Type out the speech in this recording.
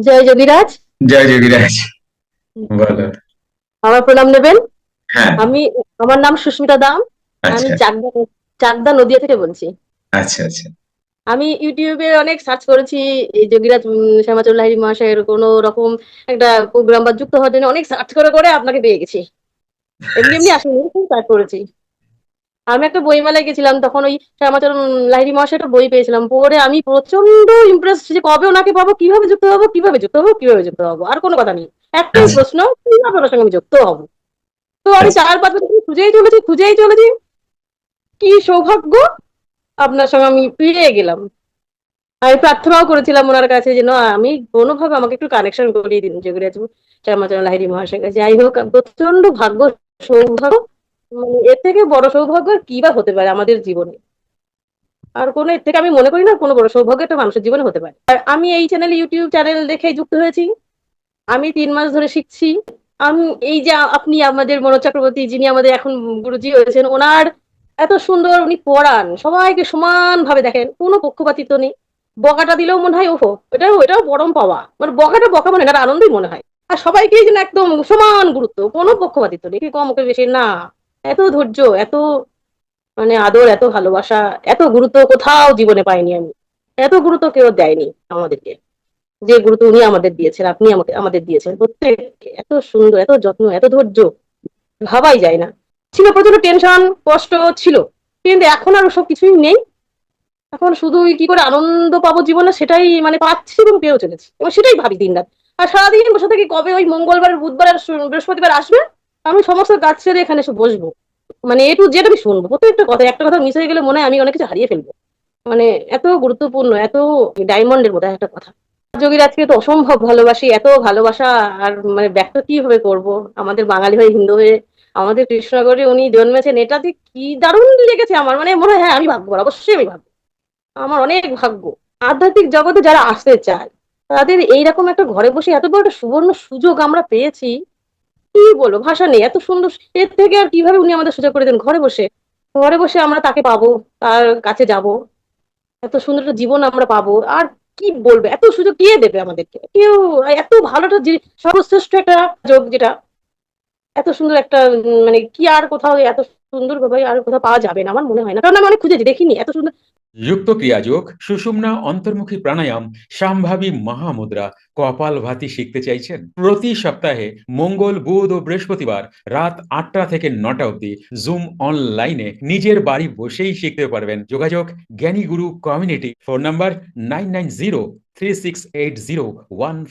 জয় যোগীরাজ। জয় যোগীরাজ। বলো। আমার প্রণাম নেবেন। হ্যাঁ। আমি আমার নাম সুস্মিতা দাম। আমি আচ্ছা চাকদা চাকদা নদিয়া থেকে বলছি। আচ্ছা আচ্ছা। আমি ইউটিউবে অনেক সার্চ করেছি এই যোগীরাজ শ্যামাচরণ লাহিড়ী মহাশয়ের কোনো রকম একটা প্রোগ্রাম বা যুক্ত হওয়ার জন্য অনেক সার্চ করে করে আপনাকে পেয়ে গেছি। এমনি এমনি আচ্ছা আসলে সার্চ করেছি। আমি একটা বইমেলায় গেছিলাম, তখন ওই শ্যামাচরণ লাহিড়ী মহাশয় একটা বই পেয়েছিলাম, পড়ে আমি প্রচন্ড ইমপ্রেস যে কবে ওনাকে পাবো, কিভাবে যুক্ত হবো, কিভাবে যুক্ত হবো, কিভাবে যুক্ত হবো, আর কোনো কথা নেই। একটাই আচ্ছা প্রশ্ন, কিভাবে ওনার সঙ্গে আমি যুক্ত হবো। তো আমি আচ্ছা। 4-5 বছর খুঁজেই চলেছি। কি সৌভাগ্য, আপনার সঙ্গে আমি পেয়ে গেলাম। আমি প্রার্থনাও করেছিলাম ওনার কাছে যে না, আমি কোনোভাবে আমাকে একটু কানেকশন করিয়ে দিন যোগীরাজ শ্যামাচরণ লাহিড়ী মহাশয়ের কাছে। যাই হোক, প্রচন্ড ভাগ্য, সৌভাগ্য। এর থেকে বড় সৌভাগ্য আর কি বা হতে পারে আমাদের জীবনে। আর কোনো এর থেকে আমি মনে করি না কোনো বড় সৌভাগ্য একটা মানুষের জীবনে হতে পারে। আর আমি এই ইউটিউব চ্যানেল দেখেই যুক্ত হয়েছি। আমি 3 মাস ধরে শিখছি। আমি এই যে আপনি আমাদের মনোজ চক্রবর্তী, যিনি আমাদের এখন গুরুজি হয়েছেন, ওনার এত সুন্দর উনি পড়ান, সবাইকে সমান ভাবে দেখেন, কোনো পক্ষপাতিত্ব নেই। বকাটা দিলেও মনে হয় ওহো, এটাও পরম পাওয়া, মানে বকাটা বকা মানে এটা আনন্দই মনে হয়। আর সবাইকেই যেন একদম সমান গুরুত্ব, কোনো পক্ষপাতিত্ব নেই, কি কম ওকে বেশি না। এত ধৈর্য, এত মানে আদর, এত ভালোবাসা, এত গুরুত্ব কোথাও জীবনে পাইনি আমি। এত গুরুত্ব কেউ দেয়নি আমাদেরকে, যে গুরুত্ব উনি আমাদের দিয়েছেন, আপনি আমাকে আমাদের দিয়েছেন প্রত্যেককে। এত সুন্দর, এত যত্ন, এত ধৈর্য, ভাবাই যায় না। ছিল প্রচন্ড টেনশন, কষ্ট ছিল, কিন্তু এখন আর ওসব কিছুই নেই। এখন শুধু কি করে আনন্দ পাবো জীবনে, সেটাই মানে পাচ্ছি এবং পেয়েও চলেছি, এবং সেটাই ভাবি দিন রাত। আর সারাদিন বসে থাকি কবে ওই মঙ্গলবার, বুধবার আর বৃহস্পতিবার আসবে, আমি সমস্ত কাজ ছেড়ে এখানে এসে বসবো। মানে এটু যেটা আমি শুনবো, প্রত্যেকটা কথা, একটা কথা মিস হয়ে গেলে মনে হয় আমি অনেক কিছু হারিয়ে ফেলবো। মানে এত গুরুত্বপূর্ণ, এত ডায়মন্ডের মতো একটা কথা। যোগীরাজকে তো অসম্ভব ভালোবাসি, এত ভালোবাসা আর মানে ব্যক্ত কিভাবে করব। আমাদের বাঙালি হয়ে, হিন্দু হয়ে, আমাদের কৃষ্ণনগরে উনি জন্মেছেন, এটা যে কি দারুণ লেগেছে আমার। মানে মনে হয় হ্যাঁ, আমি ভাগ্যবান, অবশ্যই আমি ভাগ্য, আমার অনেক ভাগ্য। আধ্যাত্মিক জগতে যারা আসতে চায়, তাদের এইরকম একটা ঘরে বসে এত বড় একটা সুবর্ণ সুযোগ আমরা পেয়েছি, কি বলবো, ভাষা নেই। এত সুন্দর, এর থেকে আর কিভাবে উনি আমাদের সুযোগ করে দেন, ঘরে বসে, ঘরে বসে আমরা তাকে পাবো, তার কাছে যাব, এত সুন্দর একটা জীবন আমরা পাবো। আর কি বলবো, এত সুযোগ কে দেবে আমাদেরকে, কেউ। এত ভালোটা সর্বশ্রেষ্ঠ একটা যোগ, যেটা এত সুন্দর একটা মানে কি আর কোথাও এত সুন্দর ভাবে আর কোথাও পাওয়া যাবে না, আমার মনে হয় না, কারণ আমি অনেক খুঁজেছি, দেখিনি এত সুন্দর। যুক্ত ক্রিয়াযোগ, সুষুম্না অন্তর্মুখী প্রাণায়াম, সম্ভাবী মহামুদ্রা, কপালভাতি শিখতে চাইছেন? প্রতি সপ্তাহে মঙ্গল, বুধ ও বৃহস্পতিবার রাত 8টা থেকে 9টা অবধি জুম অনলাইনে নিজের বাড়ি বসেই শিখতে পারবেন। যোগাযোগ জ্ঞানী গুরু কমিউনিটি। Phone number 99036801